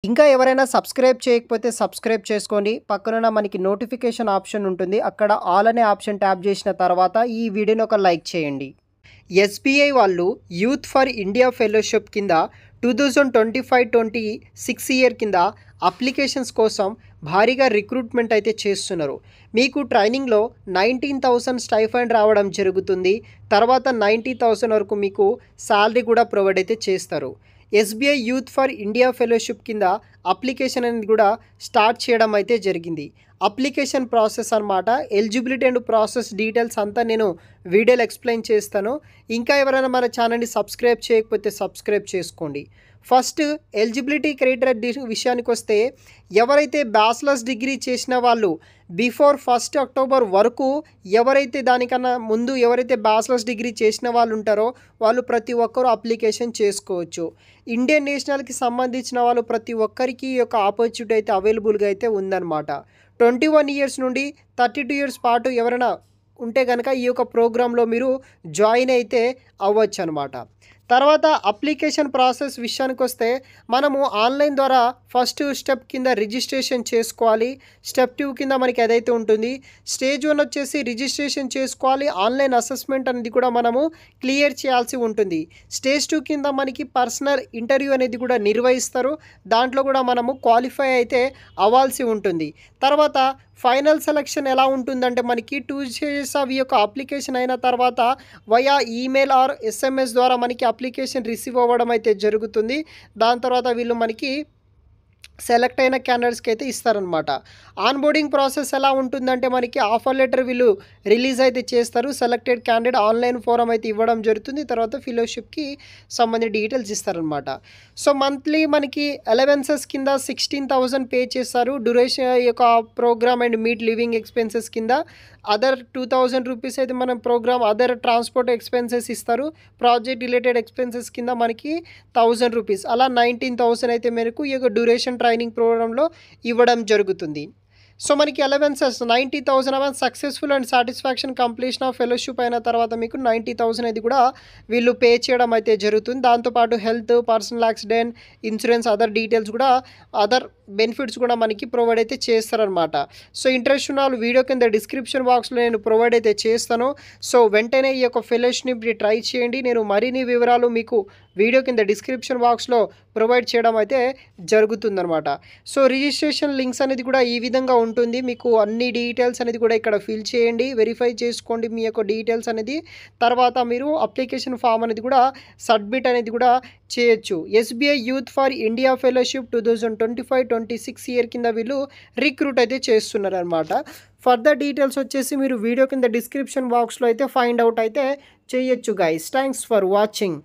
ఇంకా ఎవరైనా సబ్స్క్రైబ్ చేయకపోతే సబ్స్క్రైబ్ చేసుకోండి. పక్కనున్న మనకి నోటిఫికేషన్ ఆప్షన్ ఉంటుంది. అక్కడ ఆల్ అనే ఆప్షన్ ట్యాప్ చేసిన తర్వాత ఈ వీడియోని ఒక లైక్ చేయండి. ఎస్బీఐ వాళ్ళు యూత్ ఫర్ ఇండియా ఫెలోషిప్ కింద 2025-26 ఇయర్ కింద అప్లికేషన్స్ కోసం భారీగా రిక్రూట్మెంట్ అయితే చేస్తున్నారు. మీకు ట్రైనింగ్లో 19,000 స్టైఫండ్ రావడం జరుగుతుంది. తర్వాత 90,000 వరకు మీకు శాలరీ కూడా ప్రొవైడ్ అయితే చేస్తారు. SBI youth for India fellowship కింద అప్లికేషన్ అనేది కూడా స్టార్ట్ చేయడం అయితే జరిగింది. అప్లికేషన్ ప్రాసెస్ అనమాట. ఎలిజిబిలిటీ అండ్ ప్రాసెస్ డీటెయిల్స్ అంతా నేను వీడియోలో ఎక్స్ప్లెయిన్ చేస్తాను. ఇంకా ఎవరైనా మన ఛానల్ని సబ్స్క్రైబ్ చేయకపోతే సబ్స్క్రైబ్ చేసుకోండి. ఫస్ట్ ఎలిజిబిలిటీ క్రైటీరియా విషయానికి వస్తే ఎవరైతే బ్యాచిలర్స్ డిగ్రీ చేసిన వాళ్ళు బిఫోర్ 1 అక్టోబర్ వరకు ఎవరైతే దానికన్నా ముందు ఎవరైతే బ్యాచిలర్స్ డిగ్రీ చేసిన వాళ్ళు ఉంటారో వాళ్ళు ప్రతి ఒక్కరూ అప్లికేషన్ చేసుకోవచ్చు. ఇండియన్ నేషనల్కి సంబంధించిన వాళ్ళు ప్రతి ఒక్కరికి ఈ యొక్క ఆపర్చునిటీ అయితే అవైలబుల్గా అయితే ఉందన్నమాట. 21 ఇయర్స్ నుండి 32 ఇయర్స్ పాటు ఎవరైనా ఉంటే కనుక ఈ యొక్క ప్రోగ్రాంలో మీరు జాయిన్ అయితే అవ్వచ్చు అనమాట. తర్వాత అప్లికేషన్ ప్రాసెస్ విషయానికి వస్తే మనము ఆన్లైన్ ద్వారా ఫస్ట్ స్టెప్ కింద రిజిస్ట్రేషన్ చేసుకోవాలి. స్టెప్ 2 కింద మనకి ఏదైతే ఉంటుంది స్టేజ్ 1 వచ్చేసి రిజిస్ట్రేషన్ చేసుకోవాలి. ఆన్లైన్ అసెస్మెంట్ అనేది కూడా మనము క్లియర్ చేయాల్సి ఉంటుంది. స్టేజ్ 2 కింద మనకి పర్సనల్ ఇంటర్వ్యూ అనేది కూడా నిర్వహిస్తారు. దాంట్లో కూడా మనము క్వాలిఫై అయితే అవ్వాల్సి ఉంటుంది. తర్వాత ఫైనల్ సెలక్షన్ ఎలా ఉంటుందంటే మనకి 2 స్టేజెస్ ఆఫ్ ఈ యొక్క అప్లికేషన్ అయిన తర్వాత వయా ఈమెయిల్ ఆర్ ఎస్ఎంఎస్ ద్వారా మనకి అప్లికేషన్ రిసీవ్ అవ్వడం అయితే జరుగుతుంది. దాని తర్వాత వీళ్ళు మనకి సెలెక్ట్ అయిన క్యాండిడేట్స్కి అయితే ఇస్తారనమాట. ఆన్బోర్డింగ్ ప్రాసెస్ ఎలా ఉంటుందంటే మనకి ఆఫర్ లెటర్ వీళ్ళు రిలీజ్ అయితే చేస్తారు. సెలెక్టెడ్ క్యాండిడేట్ ఆన్లైన్ ఫోరం అయితే ఇవ్వడం జరుగుతుంది. తర్వాత ఫెలోషిప్కి సంబంధించిన డీటెయిల్స్ ఇస్తారనమాట. సో మంత్లీ మనకి అలవెన్సెస్ కింద 16,000 పే చేస్తారు. డ్యూరేషన్ యొక్క programme and meet living expenses కింద అదర్ 2,000 రూపీస్ అయితే మనం ప్రోగ్రామ్ అదర్ ట్రాన్స్పోర్ట్ ఎక్స్పెన్సెస్ ఇస్తారు. ప్రాజెక్ట్ రిలేటెడ్ ఎక్స్పెన్సెస్ కింద మనకి 1,000 రూపీస్ అలా 19,000 అయితే మేరకు ఈ యొక్క డ్యూరేషన్ ట్రైనింగ్ ప్రోగ్రాంలో ఇవ్వడం జరుగుతుంది. సో మనకి allowances 90,000 upon successful and satisfaction completion of fellowship అయిన తర్వాత మీకు 90,000 అది కూడా వీళ్ళు పే చేయడం అయితే జరుగుతుంది. దాంతోపాటు health, personal accident insurance other details కూడా అదర్ బెనిఫిట్స్ కూడా మనకి ప్రొవైడ్ అయితే చేస్తారనమాట. సో ఇంట్రెస్ట్ ఉన్న వాళ్ళు వీడియో కింద డిస్క్రిప్షన్ బాక్స్లో నేను ప్రొవైడ్ అయితే చేస్తాను. సో వెంటనే ఈ యొక్క ఫెలోషిప్ని ట్రై చేయండి. నేను మరిన్ని వివరాలు మీకు వీడియో కింద డిస్క్రిప్షన్ బాక్స్లో ప్రొవైడ్ చేయడం అయితే జరుగుతుందనమాట. సో రిజిస్ట్రేషన్ లింక్స్ అనేది కూడా ఈ విధంగా ఉంటుంది. మీకు అన్ని డీటెయిల్స్ అనేది కూడా ఇక్కడ ఫిల్ చేయండి, వెరిఫై చేసుకోండి మీ యొక్క డీటెయిల్స్ అనేది. తర్వాత మీరు అప్లికేషన్ ఫామ్ అనేది కూడా సబ్మిట్ అనేది కూడా చేయొచ్చు. SBI youth for India fellowship 2025-26 year కింద వీళ్ళు రిక్రూట్ అయితే చేస్తున్నారు అనమాట. ఫర్దర్ డీటెయిల్స్ వచ్చేసి మీరు వీడియో కింద డిస్క్రిప్షన్ బాక్స్లో అయితే ఫైండ్ అవుట్ అయితే చేయొచ్చు గైస్. Thanks for watching.